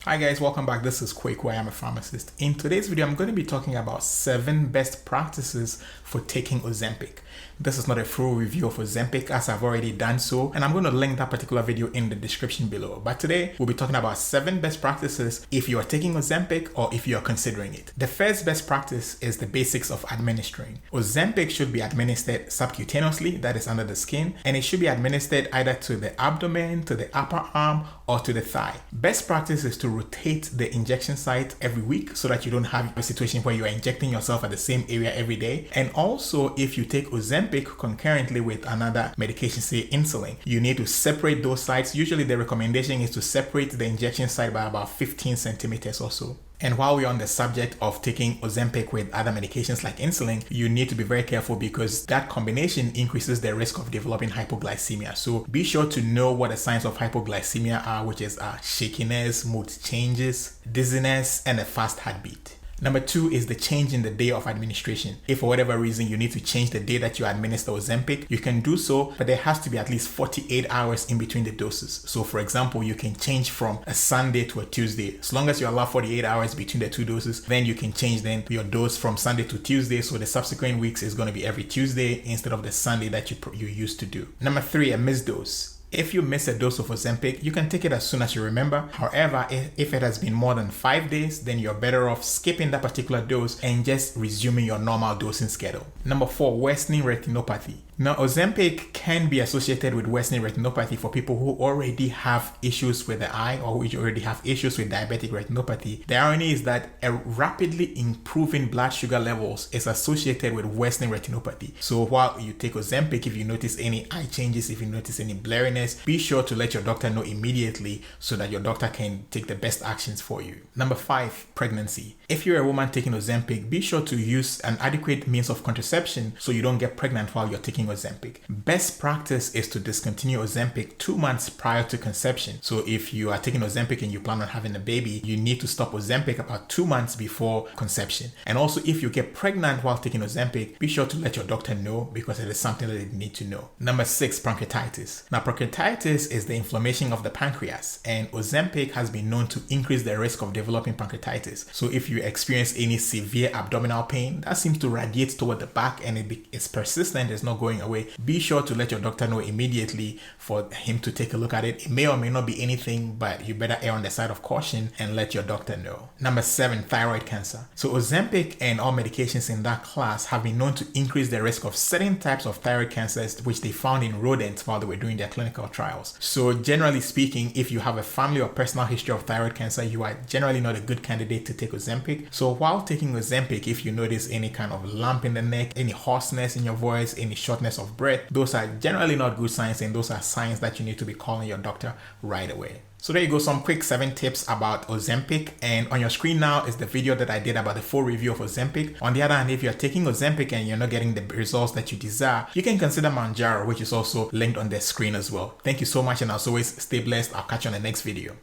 Hi guys, welcome back. This is Kwaku. I am a pharmacist. In today's video, I'm going to be talking about 7 best practices for taking Ozempic. This is not a full review of Ozempic as I've already done so, and I'm going to link that particular video in the description below. But today, we'll be talking about 7 best practices if you are taking Ozempic or if you are considering it. The first best practice is the basics of administering. Ozempic should be administered subcutaneously, that is under the skin, and it should be administered either to the abdomen, to the upper arm, or to the thigh. Best practice is to rotate the injection site every week so that you don't have a situation where you are injecting yourself at the same area every day. And also, if you take Ozempic concurrently with another medication, say insulin, you need to separate those sites. Usually the recommendation is to separate the injection site by about 15 centimeters or so. And while we're on the subject of taking Ozempic with other medications like insulin, you need to be very careful because that combination increases the risk of developing hypoglycemia. So be sure to know what the signs of hypoglycemia are, which is shakiness, mood changes, dizziness, and a fast heartbeat. Number 2 is the change in the day of administration. If for whatever reason you need to change the day that you administer Ozempic, you can do so, but there has to be at least 48 hours in between the doses. So for example, you can change from a Sunday to a Tuesday. As long as you allow 48 hours between the 2 doses, then you can change your dose from Sunday to Tuesday. So the subsequent weeks is going to be every Tuesday instead of the Sunday that you used to do. Number 3, a missed dose. If you miss a dose of Ozempic, you can take it as soon as you remember. However, if it has been more than 5 days, then you're better off skipping that particular dose and just resuming your normal dosing schedule. Number 4, worsening retinopathy. Now, Ozempic can be associated with worsening retinopathy for people who already have issues with the eye or who already have issues with diabetic retinopathy. The irony is that a rapidly improving blood sugar levels is associated with worsening retinopathy. So while you take Ozempic, if you notice any eye changes, if you notice any blurriness, be sure to let your doctor know immediately so that your doctor can take the best actions for you. Number 5, pregnancy. If you're a woman taking Ozempic, be sure to use an adequate means of contraception so you don't get pregnant while you're taking Ozempic. Best practice is to discontinue Ozempic 2 months prior to conception. So if you are taking Ozempic and you plan on having a baby, you need to stop Ozempic about 2 months before conception. And also, if you get pregnant while taking Ozempic, be sure to let your doctor know because it is something that they need to know. Number 6, pancreatitis. Now, pancreatitis is the inflammation of the pancreas, and Ozempic has been known to increase the risk of developing pancreatitis. So if you experience any severe abdominal pain that seems to radiate toward the back and it's persistent, it's not going away, be sure to let your doctor know immediately for him to take a look at it. It may or may not be anything, but you better err on the side of caution and let your doctor know. Number 7, thyroid cancer. So Ozempic and all medications in that class have been known to increase the risk of certain types of thyroid cancers, which they found in rodents while they were doing their clinical trials. So generally speaking, if you have a family or personal history of thyroid cancer, you are generally not a good candidate to take Ozempic. So while taking Ozempic, if you notice any kind of lump in the neck, any hoarseness in your voice, any shortness of breath, those are generally not good signs, and those are signs that you need to be calling your doctor right away. So there you go, some quick 7 tips about Ozempic, and on your screen now is the video that I did about the full review of Ozempic. On the other hand, if you're taking Ozempic and you're not getting the results that you desire, you can consider Mounjaro, which is also linked on the screen as well. Thank you so much, and as always, stay blessed. I'll catch you on the next video.